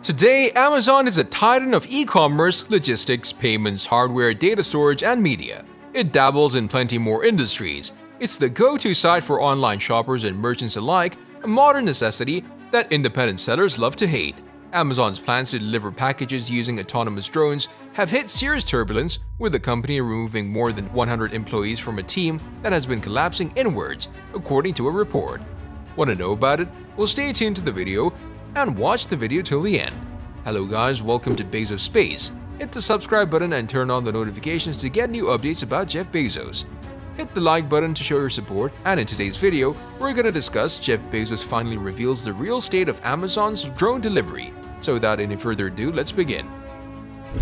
Today, Amazon is a titan of e-commerce, logistics, payments, hardware, data storage, and media. It dabbles in plenty more industries. It's the go-to site for online shoppers and merchants alike, a modern necessity that independent sellers love to hate. Amazon's plans to deliver packages using autonomous drones have hit serious turbulence, with the company removing more than 100 employees from a team that has been collapsing inwards, according to a report. Want to know about it? Well, stay tuned to the video and watch the video till the end. Hello guys, welcome to Bezos Space. Hit the subscribe button and turn on the notifications to get new updates about Jeff Bezos. Hit the like button to show your support, and in today's video, we're gonna discuss Jeff Bezos finally reveals the real state of Amazon's drone delivery. So without any further ado, let's begin.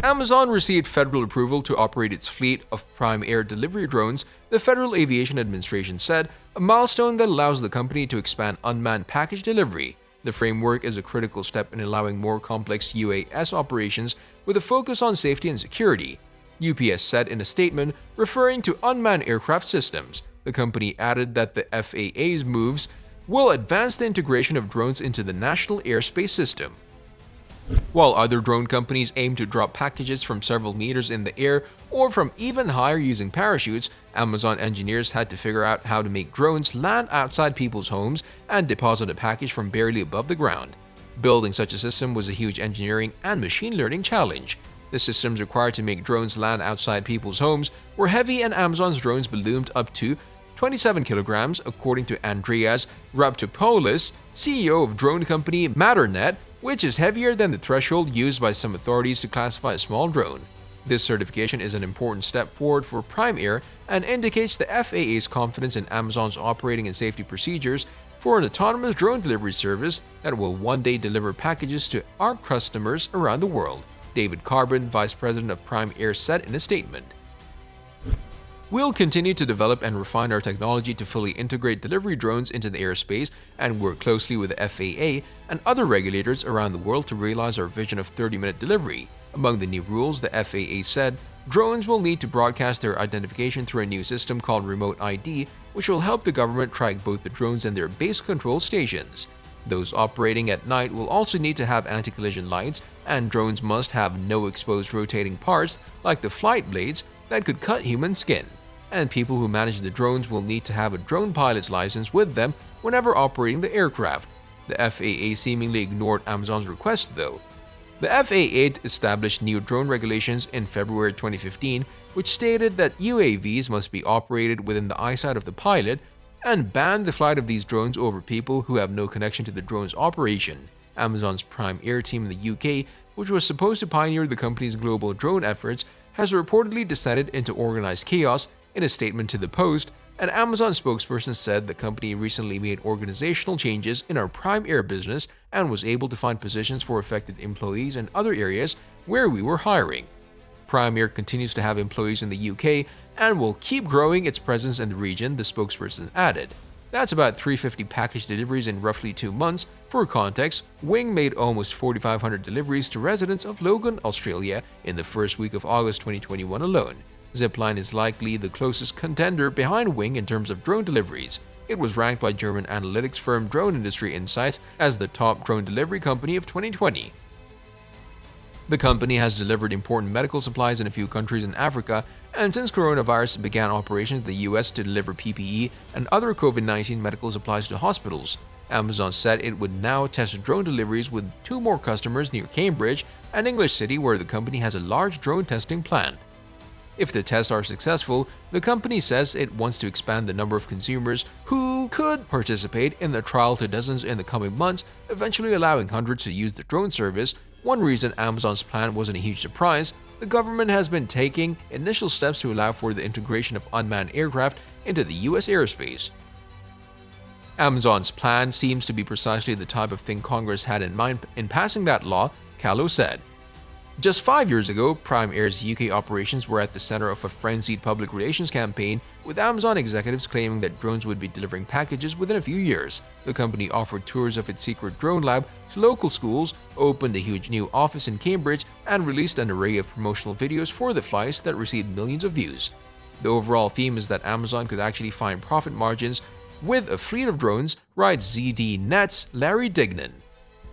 Amazon received federal approval to operate its fleet of prime air delivery drones, the Federal Aviation Administration said, a milestone that allows the company to expand unmanned package delivery. The framework is a critical step in allowing more complex UAS operations with a focus on safety and security, UPS said in a statement referring to unmanned aircraft systems. The company added that the FAA's moves will advance the integration of drones into the national airspace system. While other drone companies aim to drop packages from several meters in the air or from even higher using parachutes, Amazon engineers had to figure out how to make drones land outside people's homes and deposit a package from barely above the ground. Building such a system was a huge engineering and machine learning challenge. The systems required to make drones land outside people's homes were heavy, and Amazon's drones ballooned up to 27 kilograms, according to Andreas Raptopoulos, CEO of drone company Matternet, which is heavier than the threshold used by some authorities to classify a small drone. This certification is an important step forward for Prime Air and indicates the FAA's confidence in Amazon's operating and safety procedures for an autonomous drone delivery service that will one day deliver packages to our customers around the world, David Carbon, vice president of Prime Air, said in a statement. We'll continue to develop and refine our technology to fully integrate delivery drones into the airspace and work closely with the FAA and other regulators around the world to realize our vision of 30-minute delivery. Among the new rules, the FAA said, drones will need to broadcast their identification through a new system called Remote ID, which will help the government track both the drones and their base control stations. Those operating at night will also need to have anti-collision lights, and drones must have no exposed rotating parts like the flight blades that could cut human skin. And people who manage the drones will need to have a drone pilot's license with them whenever operating the aircraft. The FAA seemingly ignored Amazon's request though. The FAA established new drone regulations in February 2015, which stated that UAVs must be operated within the eyesight of the pilot and banned the flight of these drones over people who have no connection to the drone's operation. Amazon's Prime Air team in the UK, which was supposed to pioneer the company's global drone efforts, has reportedly descended into organized chaos. In a statement to the Post, an Amazon spokesperson said the company recently made organizational changes in our Prime Air business and was able to find positions for affected employees in other areas where we were hiring. Prime Air continues to have employees in the UK and will keep growing its presence in the region, the spokesperson added. That's about 350 package deliveries in roughly 2 months. For context, Wing made almost 4,500 deliveries to residents of Logan, Australia in the first week of August 2021 alone. Zipline is likely the closest contender behind Wing in terms of drone deliveries. It was ranked by German analytics firm Drone Industry Insights as the top drone delivery company of 2020. The company has delivered important medical supplies in a few countries in Africa, and since coronavirus began operations in the US to deliver PPE and other COVID-19 medical supplies to hospitals. Amazon said it would now test drone deliveries with 2 more customers near Cambridge and English City, where the company has a large drone testing plant. If the tests are successful, the company says it wants to expand the number of consumers who could participate in the trial to dozens in the coming months, eventually allowing hundreds to use the drone service. One reason Amazon's plan wasn't a huge surprise: the government has been taking initial steps to allow for the integration of unmanned aircraft into the US airspace. Amazon's plan seems to be precisely the type of thing Congress had in mind in passing that law, Callow said. Just 5 years ago, Prime Air's UK operations were at the center of a frenzied public relations campaign, with Amazon executives claiming that drones would be delivering packages within a few years. The company offered tours of its secret drone lab to local schools, opened a huge new office in Cambridge, and released an array of promotional videos for the flights that received millions of views. The overall theme is that Amazon could actually find profit margins with a fleet of drones, writes ZDNet's Larry Dignan.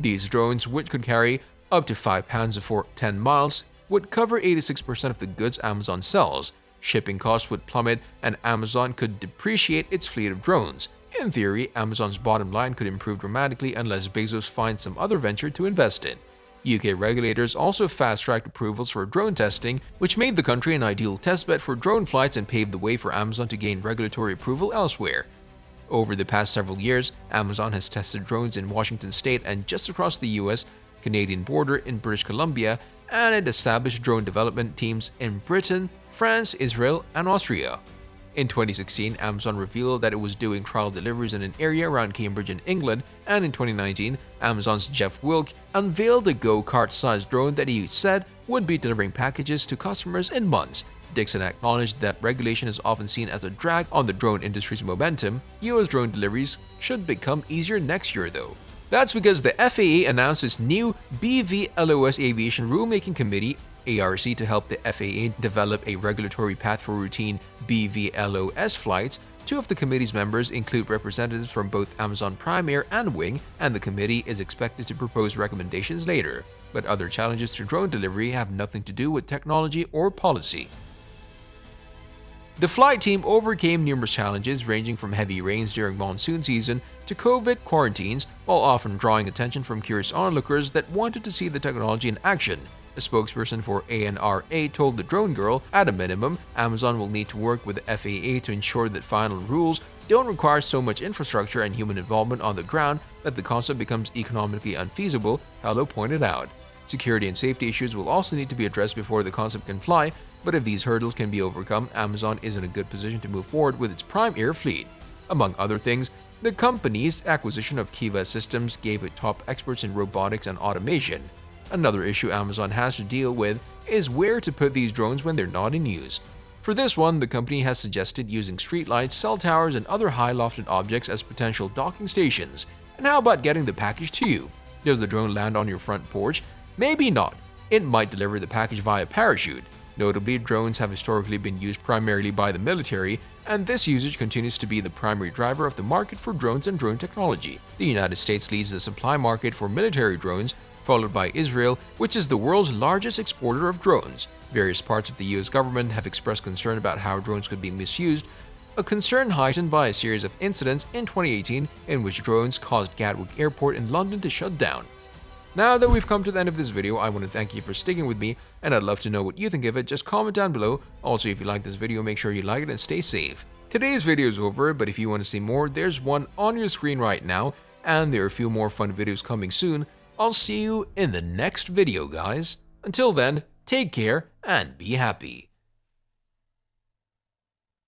These drones, which could carry Up to £5 for 10 miles would cover 86% of the goods Amazon sells. Shipping costs would plummet and Amazon could depreciate its fleet of drones. In theory, Amazon's bottom line could improve dramatically unless Bezos finds some other venture to invest in. UK regulators also fast-tracked approvals for drone testing, which made the country an ideal testbed for drone flights and paved the way for Amazon to gain regulatory approval elsewhere. Over the past several years, Amazon has tested drones in Washington state and just across the US-Canadian border in British Columbia, and it established drone development teams in Britain, France, Israel, and Austria. In 2016, Amazon revealed that it was doing trial deliveries in an area around Cambridge in England, and in 2019, Amazon's Jeff Wilke unveiled a go-kart-sized drone that he said would be delivering packages to customers in months. Dixon acknowledged that regulation is often seen as a drag on the drone industry's momentum. US drone deliveries should become easier next year, though. That's because the FAA announced its new BVLOS Aviation Rulemaking Committee (ARC) to help the FAA develop a regulatory path for routine BVLOS flights. Two of the committee's members include representatives from both Amazon Prime Air and Wing, and the committee is expected to propose recommendations later. But other challenges to drone delivery have nothing to do with technology or policy. The flight team overcame numerous challenges ranging from heavy rains during monsoon season to COVID quarantines, while often drawing attention from curious onlookers that wanted to see the technology in action. A spokesperson for ANRA told the Drone Girl, at a minimum, Amazon will need to work with the FAA to ensure that final rules don't require so much infrastructure and human involvement on the ground that the concept becomes economically unfeasible, Hello pointed out. Security and safety issues will also need to be addressed before the concept can fly, but if these hurdles can be overcome, Amazon is in a good position to move forward with its Prime Air fleet. Among other things, the company's acquisition of Kiva Systems gave it top experts in robotics and automation. Another issue Amazon has to deal with is where to put these drones when they're not in use. For this one, the company has suggested using streetlights, cell towers, and other high-lofted objects as potential docking stations. And how about getting the package to you? Does the drone land on your front porch? Maybe not. It might deliver the package via parachute. Notably, drones have historically been used primarily by the military, and this usage continues to be the primary driver of the market for drones and drone technology. The United States leads the supply market for military drones, followed by Israel, which is the world's largest exporter of drones. Various parts of the US government have expressed concern about how drones could be misused, a concern heightened by a series of incidents in 2018 in which drones caused Gatwick Airport in London to shut down. Now that we've come to the end of this video, I want to thank you for sticking with me, and I'd love to know what you think of it. Just comment down below. Also, if you like this video, make sure you like it and stay safe. Today's video is over, but if you want to see more, there's one on your screen right now, and there are a few more fun videos coming soon. I'll see you in the next video, guys. Until then, take care and be happy.